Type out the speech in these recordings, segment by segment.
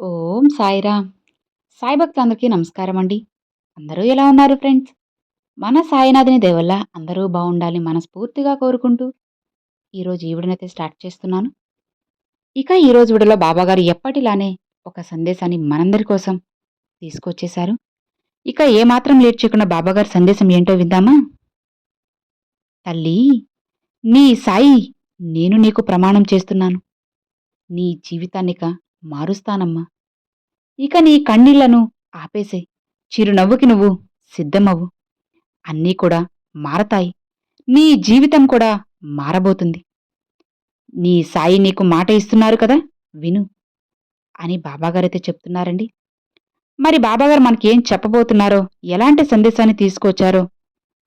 ఓం సాయిరామ్! సాయి భక్తులందరికీ నమస్కారం అండి. అందరూ ఎలా ఉన్నారు ఫ్రెండ్స్? మన సాయినాథుని దయ వల్ల అందరూ బావుండాలని మనస్ఫూర్తిగా కోరుకుంటూ, ఈరోజు ఈ వీడియోనైతే స్టార్ట్ చేస్తున్నాను. ఇక ఈరోజు వీడియోలో బాబాగారు ఎప్పటిలానే ఒక సందేశాన్ని మనందరి కోసం తీసుకొచ్చేశారు. ఇక ఏమాత్రం లేట్ చేయకుండా బాబాగారి సందేశం ఏంటో విందామా? తల్లీ, నీ సాయి నేను నీకు ప్రమాణం చేస్తున్నాను. నీ జీవితాన్నిక మారుస్తానమ్మా. ఇక నీ కన్నీళ్లను ఆపేసేయ్. చిరునవ్వుకి నువ్వు సిద్ధమవ్వు. అన్నీ కూడా మారతాయి. నీ జీవితం కూడా మారబోతుంది. నీ సాయి నీకు మాట ఇస్తున్నారు కదా, విను అని బాబాగారైతే చెప్తున్నారండి. మరి బాబాగారు మనకేం చెప్పబోతున్నారో, ఎలాంటి సందేశాన్ని తీసుకొచ్చారో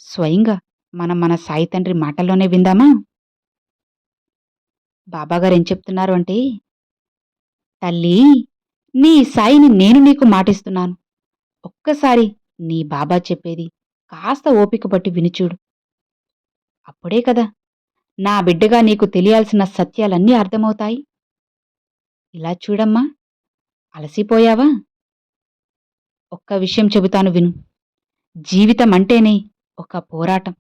స్వయంగా మనం మన సాయి తండ్రి మాటల్లోనే విందామా? బాబాగారు ఏం చెప్తున్నారు అంటే, తల్లీ, నీ సాయిని నేను నీకు మాటిస్తున్నాను. ఒక్కసారి నీ బాబా చెప్పేది కాస్త ఓపిక పట్టి వినిచూడు. అప్పుడే కదా నా బిడ్డగా నీకు తెలియాల్సిన సత్యాలన్నీ అర్థమవుతాయి. ఇలా చూడమ్మా, అలసిపోయావా? ఒక్క విషయం చెబుతాను విను. జీవితం అంటేనే ఒక పోరాటం.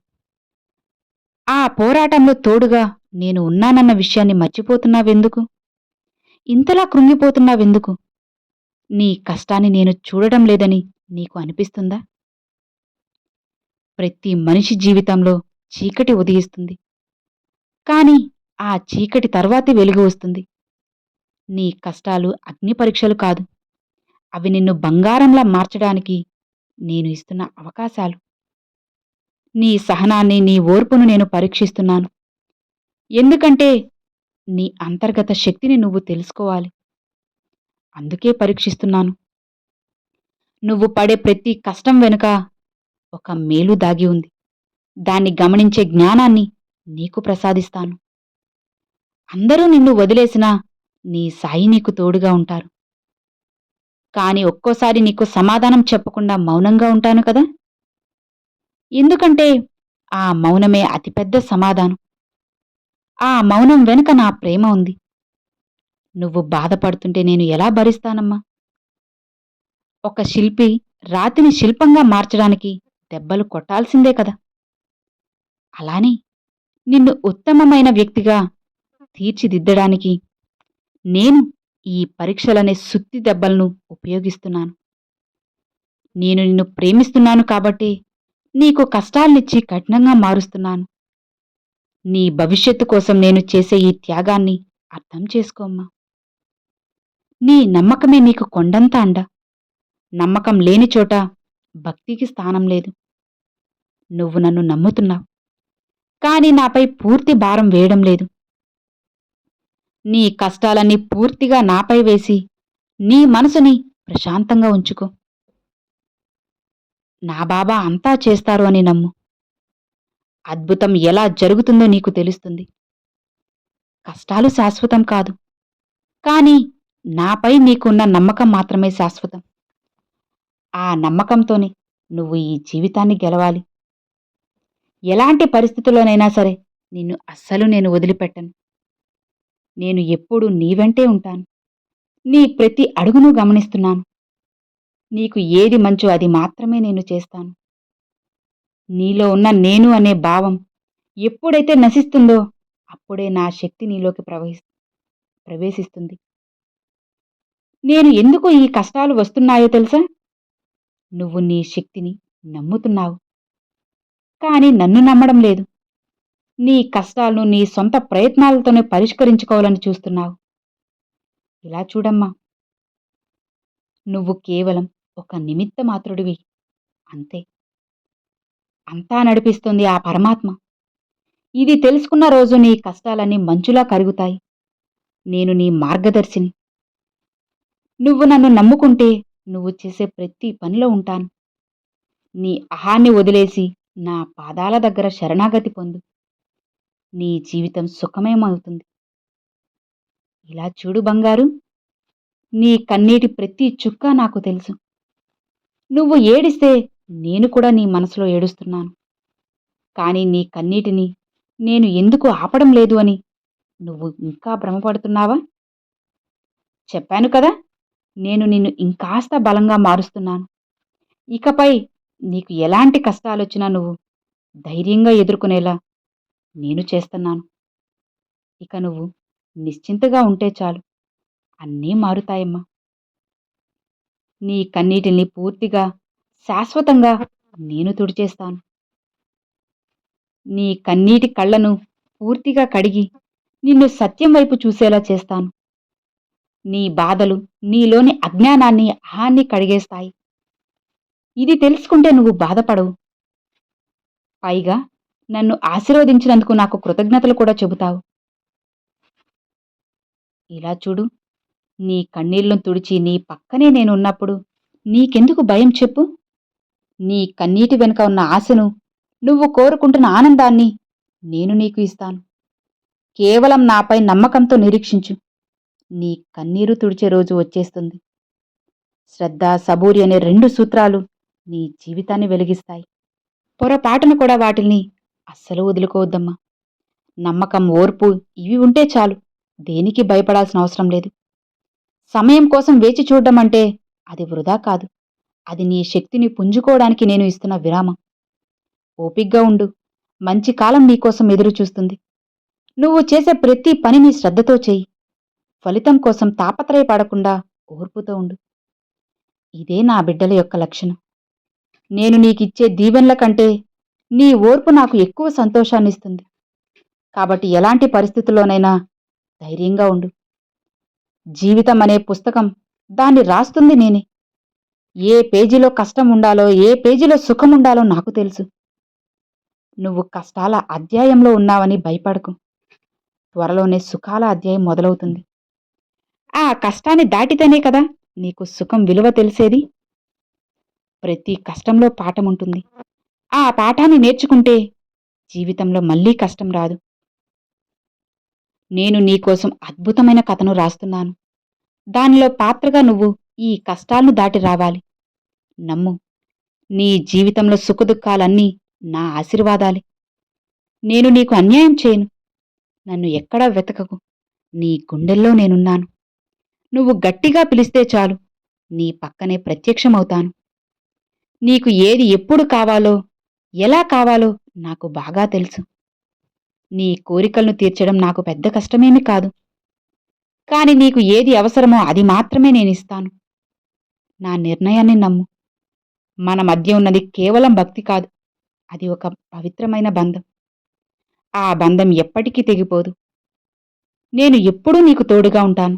ఆ పోరాటంలో తోడుగా నేను ఉన్నానన్న విషయాన్ని మర్చిపోతున్నావెందుకు? ఇంతలా కృంగిపోతున్నావెందుకు? నీ కష్టాన్ని నేను చూడడం లేదని నీకు అనిపిస్తుందా? ప్రతి మనిషి జీవితంలో చీకటి ఉదయిస్తుంది. కాని ఆ చీకటి తర్వాతే వెలుగు వస్తుంది. నీ కష్టాలు అగ్ని పరీక్షలు కాదు. అవి నిన్ను బంగారంలా మార్చడానికి నేను ఇస్తున్న అవకాశాలు. నీ సహనాన్ని, నీ ఓర్పును నేను పరీక్షిస్తున్నాను. ఎందుకంటే నీ అంతర్గత శక్తిని నువ్వు తెలుసుకోవాలి. అందుకే పరీక్షిస్తున్నాను. నువ్వు పడే ప్రతి కష్టం వెనుక ఒక మేలు దాగి ఉంది. దాన్ని గమనించే జ్ఞానాన్ని నీకు ప్రసాదిస్తాను. అందరూ నిన్ను వదిలేసినా నీ సాయి నీకు తోడుగా ఉంటారు. కాని ఒక్కోసారి నీకు సమాధానం చెప్పకుండా మౌనంగా ఉంటాను కదా! ఎందుకంటే ఆ మౌనమే అతిపెద్ద సమాధానం. ఆ మౌనం వెనుక నా ప్రేమ ఉంది. నువ్వు బాధపడుతుంటే నేను ఎలా భరిస్తానమ్మా? ఒక శిల్పి రాతిని శిల్పంగా మార్చడానికి దెబ్బలు కొట్టాల్సిందే కదా! అలానే నిన్ను ఉత్తమమైన వ్యక్తిగా తీర్చిదిద్దడానికి నేను ఈ పరీక్షలనే సుత్తి దెబ్బలను ఉపయోగిస్తున్నాను. నేను నిన్ను ప్రేమిస్తున్నాను కాబట్టి నీకు కష్టాల్నిచ్చి కఠినంగా మారుస్తున్నాను. నీ భవిష్యత్తు కోసం నేను చేసే ఈ త్యాగాన్ని అర్థం చేసుకోమ్మా. నీ నమ్మకమే నీకు కొండంత అండ. నమ్మకం లేని చోట భక్తికి స్థానం లేదు. నువ్వు నన్ను నమ్ముతున్నావు, కాని నాపై పూర్తి భారం వేయడం లేదు. నీ కష్టాలన్నీ పూర్తిగా నాపై వేసి నీ మనసుని ప్రశాంతంగా ఉంచుకో. నా బాబా అంతా చేస్తారు అని నమ్ము. అద్భుతం ఎలా జరుగుతుందో నీకు తెలుస్తుంది. కష్టాలు శాశ్వతం కాదు, కాని నాపై నీకున్న నమ్మకం మాత్రమే శాశ్వతం. ఆ నమ్మకంతోనే నువ్వు ఈ జీవితాన్ని గెలవాలి. ఎలాంటి పరిస్థితుల్లోనైనా సరే నిన్ను అస్సలు నేను వదిలిపెట్టను. నేను ఎప్పుడూ నీ వెంటే ఉంటాను. నీ ప్రతి అడుగును గమనిస్తున్నాను. నీకు ఏది మంచో అది మాత్రమే నేను చేస్తాను. నీలో ఉన్న నేను అనే భావం ఎప్పుడైతే నశిస్తుందో అప్పుడే నా శక్తి నీలోకి ప్రవేశిస్తుంది. నేను ఎందుకు ఈ కష్టాలు వస్తున్నాయో తెలుసా? నువ్వు నీ శక్తిని నమ్ముతున్నావు, కాని నన్ను నమ్మడం లేదు. నీ కష్టాలను నీ సొంత ప్రయత్నాలతోనే పరిష్కరించుకోవాలని చూస్తున్నావు. ఇలా చూడమ్మా, నువ్వు కేవలం ఒక నిమిత్త మాత్రుడివి, అంతే. అంతా నడిపిస్తుంది ఆ పరమాత్మ. ఇది తెలుసుకున్న రోజు నీ కష్టాలన్నీ మంచులా కరుగుతాయి. నేను నీ మార్గదర్శిని. నువ్వు నన్ను నమ్ముకుంటే నువ్వు చేసే ప్రతి పనిలో ఉంటాను. నీ అహాన్ని వదిలేసి నా పాదాల దగ్గర శరణాగతి పొందు. నీ జీవితం సుఖమయమవుతుంది. ఇలా చూడు బంగారు, నీ కన్నీటి ప్రతి చుక్క నాకు తెలుసు. నువ్వు ఏడిస్తే నేను కూడా నీ మనసులో ఏడుస్తున్నాను. కాని నీ కన్నీటిని నేను ఎందుకు ఆపడం లేదు అని నువ్వు ఇంకా భ్రమపడుతున్నావా? చెప్పాను కదా, నేను నిన్ను ఇంకాస్త బలంగా మారుస్తున్నాను. ఇకపై నీకు ఎలాంటి కష్టాలొచ్చినా నువ్వు ధైర్యంగా ఎదుర్కొనేలా నేను చేస్తున్నాను. ఇక నువ్వు నిశ్చింతగా ఉంటే చాలు. అన్నీ మారుతాయమ్మా. నీ కన్నీటిని పూర్తిగా, శాశ్వతంగా నేను తుడిచేస్తాను. నీ కన్నీటి కళ్ళను పూర్తిగా కడిగి, నిన్ను సత్యం వైపు చూసేలా చేస్తాను. నీ బాధలు, నీలోని అజ్ఞానాన్ని, అహాన్ని కడిగేస్తాయి. ఇది తెలుసుకుంటే నువ్వు బాధపడవు. పైగా నన్ను ఆశీర్వదించినందుకు నాకు కృతజ్ఞతలు కూడా చెబుతావు. ఇలా చూడు, నీ కన్నీళ్లను తుడిచి నీ పక్కనే నేనున్నప్పుడు నీకెందుకు భయం చెప్పు? నీ కన్నీటి వెనుక ఉన్న ఆశను, నువ్వు కోరుకుంటున్న ఆనందాన్ని నేను నీకు ఇస్తాను. కేవలం నాపై నమ్మకంతో నిరీక్షించు. నీ కన్నీరు తుడిచే రోజు వచ్చేస్తుంది. శ్రద్ధ, సబూరి అనే 2 సూత్రాలు నీ జీవితాన్ని వెలిగిస్తాయి. పొరపాటున కూడా వాటిల్ని అస్సలు వదులుకోవద్దమ్మా. నమ్మకం, ఓర్పు ఇవి ఉంటే చాలు. దేనికి భయపడాల్సిన అవసరం లేదు. సమయం కోసం వేచి చూడ్డం అంటే అది వృధా కాదు. అది నీ శక్తిని పుంజుకోవడానికి నేను ఇస్తున్న విరామం. ఓపిగ్గా ఉండు. మంచి కాలం నీకోసం ఎదురు చూస్తుంది. నువ్వు చేసే ప్రతి పనిని శ్రద్ధతో చెయ్యి. ఫలితం కోసం తాపత్రయపడకుండా ఓర్పుతో ఉండు. ఇదే నా బిడ్డల యొక్క లక్షణం. నేను నీకిచ్చే దీవెనల కంటే నీ ఓర్పు నాకు ఎక్కువ సంతోషాన్నిస్తుంది. కాబట్టి ఎలాంటి పరిస్థితుల్లోనైనా ధైర్యంగా ఉండు. జీవితం అనే పుస్తకం, దాన్ని రాస్తుంది నేనే. ఏ పేజీలో కష్టం ఉండాలో, ఏ పేజీలో సుఖం ఉండాలో నాకు తెలుసు. నువ్వు కష్టాల అధ్యాయంలో ఉన్నావని భయపడకు. త్వరలోనే సుఖాల అధ్యాయం మొదలవుతుంది. ఆ కష్టాన్ని దాటితేనే కదా నీకు సుఖం విలువ తెలిసేది. ప్రతి కష్టంలో పాఠముంటుంది. ఆ పాఠాన్ని నేర్చుకుంటే జీవితంలో మళ్ళీ కష్టం రాదు. నేను నీకోసం అద్భుతమైన కథను రాస్తున్నాను. దానిలో పాత్రగా నువ్వు ఈ కష్టాలను దాటి రావాలి. నమ్ము, నీ జీవితంలో సుఖదుఖాలన్నీ నా ఆశీర్వాదాలే. నేను నీకు అన్యాయం చేయను. నన్ను ఎక్కడా వెతకకు. నీ గుండెల్లో నేనున్నాను. నువ్వు గట్టిగా పిలిస్తే చాలు, నీ పక్కనే ప్రత్యక్షమవుతాను. నీకు ఏది ఎప్పుడు కావాలో, ఎలా కావాలో నాకు బాగా తెలుసు. నీ కోరికలను తీర్చడం నాకు పెద్ద కష్టమేమీ కాదు. కాని నీకు ఏది అవసరమో అది మాత్రమే నేనిస్తాను. నా నిర్ణయాన్ని నమ్ము. మన మధ్య ఉన్నది కేవలం భక్తి కాదు, అది ఒక పవిత్రమైన బంధం. ఆ బంధం ఎప్పటికీ తెగిపోదు. నేను ఎప్పుడూ నీకు తోడుగా ఉంటాను.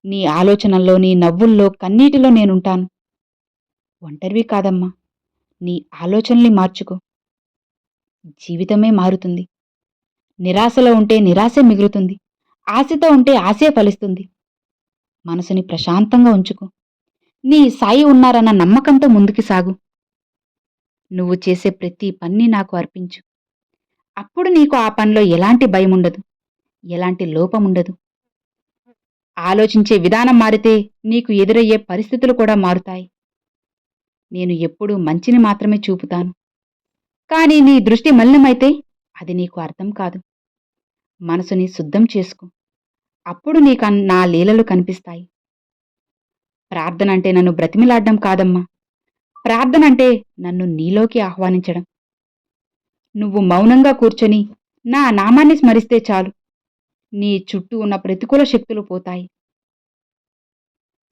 నీ ఆలోచనల్లో, నీ నవ్వుల్లో, కన్నీటిలో నేనుంటాను. ఒంటరివి కాదమ్మా. నీ ఆలోచనల్ని మార్చుకో. జీవితమే మారుతుంది. నిరాశలో ఉంటే నిరాశే మిగులుతుంది. ఆశతో ఉంటే ఆశే ఫలిస్తుంది. మనసుని ప్రశాంతంగా ఉంచుకో. నీ సాయి ఉన్నారన్న నమ్మకంతో ముందుకి సాగు. నువ్వు చేసే ప్రతి పని నాకు అర్పించు. అప్పుడు నీకు ఆ పనిలో ఎలాంటి భయముండదు, ఎలాంటి లోపముండదు. ఆలోచించే విధానం మారితే నీకు ఎదురయ్యే పరిస్థితులు కూడా మారుతాయి. నేను ఎప్పుడూ మంచిని మాత్రమే చూపుతాను. కానీ నీ దృష్టి మలినమైతే అది నీకు అర్థం కాదు. మనసుని శుద్ధం చేసుకో. అప్పుడు నీకు నా లీలలు కనిపిస్తాయి. ప్రార్థన అంటే నన్ను బ్రతిమిలాడ్డం కాదమ్మా. ప్రార్థన అంటే నన్ను నీలోకి ఆహ్వానించడం. నువ్వు మౌనంగా కూర్చొని నా నామాన్ని స్మరిస్తే చాలు, నీ చుట్టూ ఉన్న ప్రతికూల శక్తులు పోతాయి.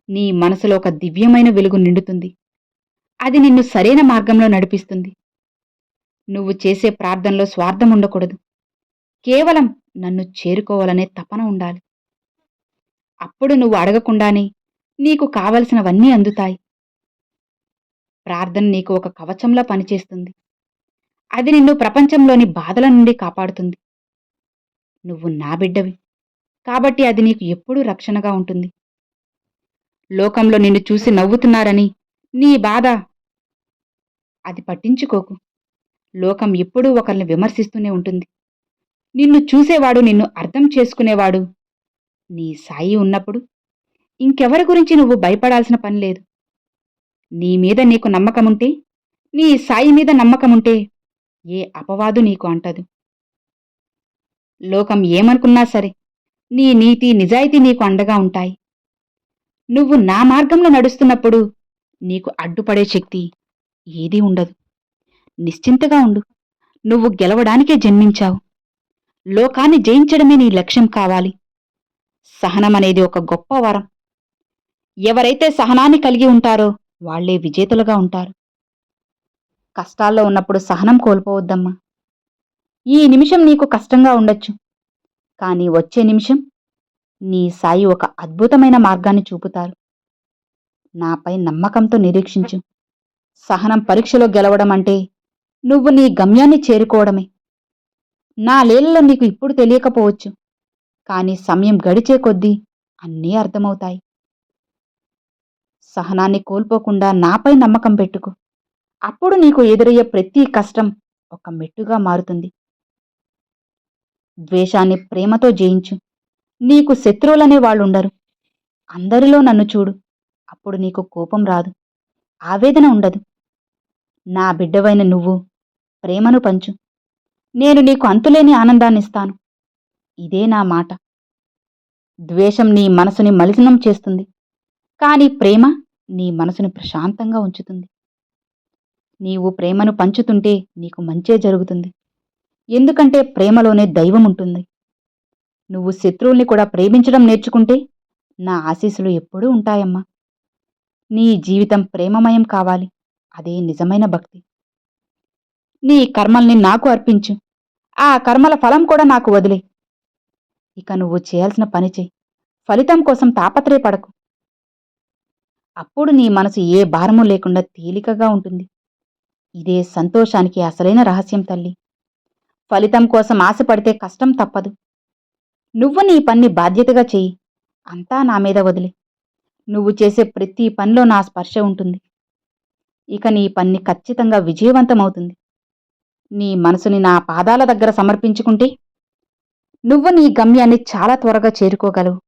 నీ మనసులో ఒక దివ్యమైన వెలుగు నిండుతుంది. అది నిన్ను సరైన మార్గంలో నడిపిస్తుంది. నువ్వు చేసే ప్రార్థనలో స్వార్థం ఉండకూడదు. కేవలం నన్ను చేరుకోవాలనే తపన ఉండాలి. అప్పుడు నువ్వు అడగకుండానే నీకు కావలసినవన్నీ అందుతాయి. ప్రార్థన నీకు ఒక కవచంలా పనిచేస్తుంది. అది నిన్ను ప్రపంచంలోని బాధల నుండి కాపాడుతుంది. నువ్వు నా బిడ్డవి, కాబట్టి అది నీకు ఎప్పుడూ రక్షణగా ఉంటుంది. లోకంలో నిన్ను చూసి నవ్వుతున్నారని నీ బాధ, అది పట్టించుకోకు. లోకం ఎప్పుడూ ఒకరిని విమర్శిస్తూనే ఉంటుంది. నిన్ను చూసేవాడు, నిన్ను అర్థం చేసుకునేవాడు నీ సాయి ఉన్నప్పుడు ఇంకెవరి గురించి నువ్వు భయపడాల్సిన పని లేదు. నీ మీద నీకు నమ్మకముంటే, నీ సాయి మీద నమ్మకముంటే ఏ అపవాదు నీకు అంటదు. లోకం ఏమనుకున్నా సరే, నీ నీతి, నిజాయితీ నీకు అండగా ఉంటాయి. నువ్వు నా మార్గంలో నడుస్తున్నప్పుడు నీకు అడ్డుపడే శక్తి ఏదీ ఉండదు. నిశ్చింతగా ఉండు. నువ్వు గెలవడానికే జన్మించావు. లోకాన్ని జయించడమే నీ లక్ష్యం కావాలి. సహనమనేది ఒక గొప్ప వరం. ఎవరైతే సహనాన్ని కలిగి ఉంటారో వాళ్లే విజేతలుగా ఉంటారు. కష్టాల్లో ఉన్నప్పుడు సహనం కోల్పోవద్దమ్మా. ఈ నిమిషం నీకు కష్టంగా ఉండొచ్చు. కానీ వచ్చే నిమిషం నీ సాయి ఒక అద్భుతమైన మార్గాన్ని చూపుతారు. నాపై నమ్మకంతో నిరీక్షించు. సహనం పరీక్షలో గెలవడం అంటే నువ్వు నీ గమ్యాన్ని చేరుకోవడమే. నా లీలలో నీకు ఇప్పుడు తెలియకపోవచ్చు. కానీ సమయం గడిచే కొద్దీ అన్నీ అర్థమవుతాయి. సహనాన్ని కోల్పోకుండా నాపై నమ్మకం పెట్టుకో. అప్పుడు నీకు ఎదురయ్యే ప్రతి కష్టం ఒక మెట్టుగా మారుతుంది. ద్వేషాన్ని ప్రేమతో జయించు. నీకు శత్రువులనే వాళ్ళుండరు. అందరిలో నన్ను చూడు. అప్పుడు నీకు కోపం రాదు, ఆవేదన ఉండదు. నా బిడ్డవైన నువ్వు ప్రేమను పంచు. నేను నీకు అంతులేని ఆనందాన్నిస్తాను. ఇదే నా మాట. ద్వేషం నీ మనసుని మలినం చేస్తుంది. కానీ ప్రేమ నీ మనసుని ప్రశాంతంగా ఉంచుతుంది. నీవు ప్రేమను పంచుతుంటే నీకు మంచే జరుగుతుంది. ఎందుకంటే ప్రేమలోనే దైవం ఉంటుంది. నువ్వు శత్రువుల్ని కూడా ప్రేమించడం నేర్చుకుంటే నా ఆశీస్సులు ఎప్పుడూ ఉంటాయమ్మా. నీ జీవితం ప్రేమమయం కావాలి. అదే నిజమైన భక్తి. నీ కర్మల్ని నాకు అర్పించు. ఆ కర్మల ఫలం కూడా నాకు వదిలే. ఇక నువ్వు చేయాల్సిన పని చెయ్యి. ఫలితం కోసం తాపత్రయపడకు. అప్పుడు నీ మనసు ఏ భారము లేకుండా తేలికగా ఉంటుంది. ఇదే సంతోషానికి అసలైన రహస్యం తల్లి. ఫలితం కోసం ఆశపడితే కష్టం తప్పదు. నువ్వు నీ పన్ని బాధ్యతగా చెయ్యి. అంతా నా మీద వదిలే. నువ్వు చేసే ప్రతి పనిలో నా స్పర్శ ఉంటుంది. ఇక నీ పని ఖచ్చితంగా విజయవంతమవుతుంది. నీ మనసుని నా పాదాల దగ్గర సమర్పించుకుంటే నువ్వు నీ గమ్యాన్ని చాలా త్వరగా చేరుకోగలవు.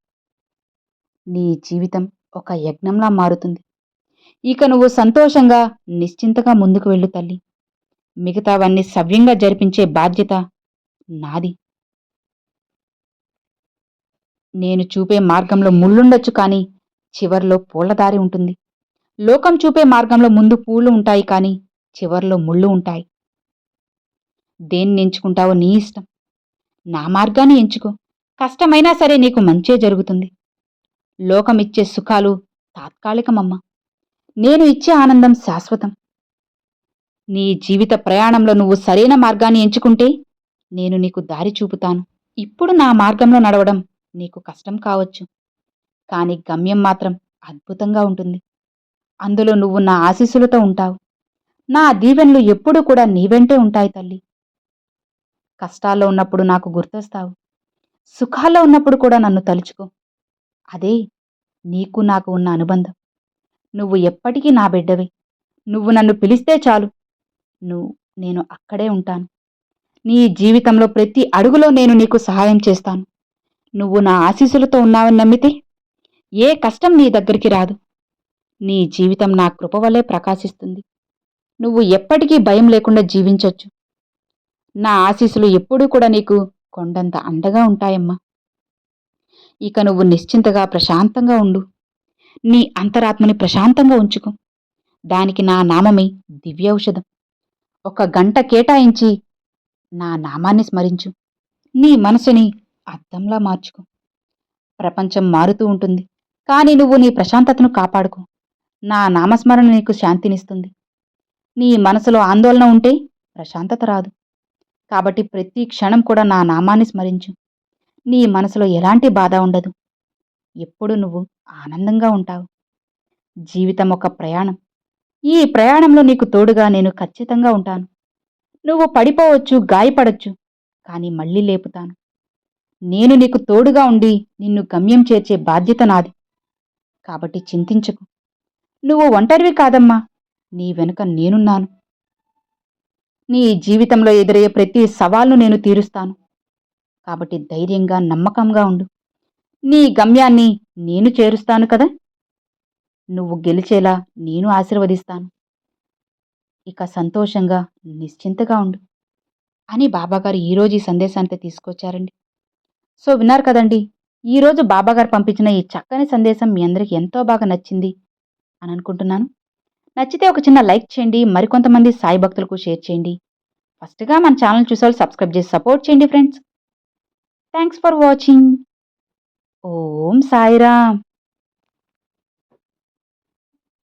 నీ జీవితం ఒక యజ్ఞంలా మారుతుంది. ఇక నువ్వు సంతోషంగా నిశ్చింతగా ముందుకు వెళ్ళు తల్లి. మిగతావన్నీ సవ్యంగా జరిపించే బాధ్యత నాది. నేను చూపే మార్గంలో ముళ్ళుండొచ్చు, కానీ చివర్లో పూలదారి ఉంటుంది. లోకం చూపే మార్గంలో ముందు పూలు ఉంటాయి, కానీ చివర్లో ముళ్ళు ఉంటాయి. దేన్ని ఎంచుకుంటావో నీ ఇష్టం. నా మార్గాన్ని ఎంచుకో. కష్టమైనా సరే నీకు మంచే జరుగుతుంది. లోకమిచ్చే సుఖాలు తాత్కాలికమమ్మా. నేను ఇచ్చే ఆనందం శాశ్వతం. నీ జీవిత ప్రయాణంలో నువ్వు సరైన మార్గాన్ని ఎంచుకుంటే నేను నీకు దారి చూపుతాను. ఇప్పుడు నా మార్గంలో నడవడం నీకు కష్టం కావచ్చు, కానీ గమ్యం మాత్రం అద్భుతంగా ఉంటుంది. అందులో నువ్వు నా ఆశీస్సులతో ఉంటావు. నా దీవెనలు ఎప్పుడూ కూడా నీ వెంటే ఉంటాయి తల్లి. కష్టాల్లో ఉన్నప్పుడు నాకు గుర్తొస్తావు. సుఖాల్లో ఉన్నప్పుడు కూడా నన్ను తలుచుకో. అదే నీకు నాకు ఉన్న అనుబంధం. నువ్వు ఎప్పటికీ నా బిడ్డవే. నువ్వు నన్ను పిలిస్తే చాలు, నేను అక్కడే ఉంటాను. నీ జీవితంలో ప్రతి అడుగులో నేను నీకు సహాయం చేస్తాను. నువ్వు నా ఆశీస్సులతో ఉన్నావని నమ్మితే ఏ కష్టం నీ దగ్గరికి రాదు. నీ జీవితం నా కృప వల్లే ప్రకాశిస్తుంది. నువ్వు ఎప్పటికీ భయం లేకుండా జీవించొచ్చు. నా ఆశీస్సులు ఎప్పుడూ కూడా నీకు కొండంత అండగా ఉంటాయమ్మా. ఇక నువ్వు నిశ్చింతగా ప్రశాంతంగా ఉండు. నీ అంతరాత్మని ప్రశాంతంగా ఉంచుకో. దానికి నా నామమే దివ్య ఔషధం. 1 గంట కేటాయించి నా నామాన్ని స్మరించు. నీ మనసుని అద్దంలా మార్చుకో. ప్రపంచం మారుతూ ఉంటుంది, కానీ నువ్వు నీ ప్రశాంతతను కాపాడుకో. నా నామస్మరణ నీకు శాంతినిస్తుంది. నీ మనసులో ఆందోళన ఉంటే ప్రశాంతత రాదు. కాబట్టి ప్రతి క్షణం కూడా నా నామాన్ని స్మరించు. నీ మనసులో ఎలాంటి బాధ ఉండదు. ఎప్పుడు నువ్వు ఆనందంగా ఉంటావు. జీవితం ఒక ప్రయాణం. ఈ ప్రయాణంలో నీకు తోడుగా నేను ఖచ్చితంగా ఉంటాను. నువ్వు పడిపోవచ్చు, గాయపడొచ్చు, కానీ మళ్ళీ లేపుతాను. నేను నీకు తోడుగా ఉండి నిన్ను గమ్యం చేర్చే బాధ్యత నాది. కాబట్టి చింతించకు. నువ్వు ఒంటరివి కాదమ్మా. నీ వెనుక నేనున్నాను. నీ జీవితంలో ఎదురయ్యే ప్రతి సవాల్ను నేను తీరుస్తాను. కాబట్టి ధైర్యంగా, నమ్మకంగా ఉండు. నీ గమ్యాన్ని నేను చేరుస్తాను కదా. నువ్వు గెలిచేలా నేను ఆశీర్వదిస్తాను. ఇక సంతోషంగా, నిశ్చింతగా ఉండు అని బాబాగారు ఈరోజు ఈ సందేశాన్ని తీసుకొచ్చారండి. సో విన్నారు కదండి. ఈరోజు బాబాగారు పంపించిన ఈ చక్కని సందేశం మీ అందరికి ఎంతో బాగా నచ్చింది అని అనుకుంటున్నాను. నచ్చితే ఒక చిన్న లైక్ చేయండి. మరికొంతమంది సాయి భక్తులకు షేర్ చేయండి. ఫస్ట్‌గా మన ఛానల్ చూసేవాళ్ళు సబ్స్క్రైబ్ చేసి సపోర్ట్ చేయండి ఫ్రెండ్స్. Thanks for watching. ఓం సాయిరామ్.